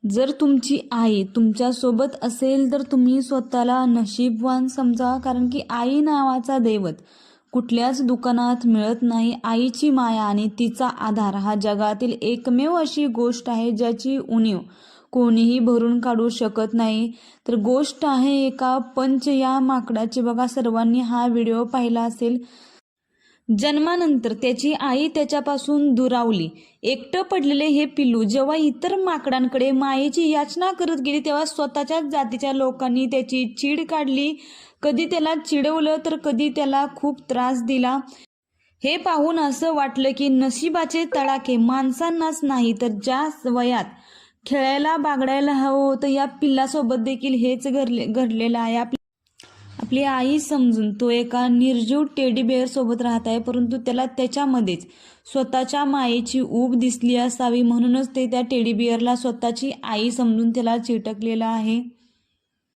जर तुमची आई तुमच्यासोबत असेल तर तुम्ही स्वतःला नशीबवान समजा, कारण की आई नावाचा दैवत कुठल्याच दुकानात मिळत नाही. आईची माया आणि तिचा आधार हा जगातील एकमेव अशी गोष्ट आहे ज्याची उणीव कोणीही भरून काढू शकत नाही. तर गोष्ट आहे एका पंच या माकडाची. बघा, सर्वांनी हा व्हिडिओ पाहिला असेल. जन्मानंतर त्याची आई त्याच्यापासून दुरावली. एकटं पडलेले हे पिल्लू जेव्हा इतर माकडांकडे मायेची याचना करत गेली तेव्हा स्वतःच्याच जातीच्या लोकांनी त्याची चीड काढली. कधी त्याला चिडवलं तर कधी त्याला खूप त्रास दिला. हे पाहून असं वाटलं की नशिबाचे तडाखे माणसांनाच नाही तर ज्या वयात खेळायला बागडायला हवं होतं या पिल्लासोबत देखील हेच घडलेलं आहे. आपली आई समजून तो एका निर्जीव टेडी बेअर सोबत राहत आहे, परंतु त्याला त्याच्यामध्येच स्वतःच्या मायेची ऊब दिसली असावी म्हणूनच ते त्या टेडी बेअरला स्वतःची आई समजून त्याला चिटकलेलं आहे.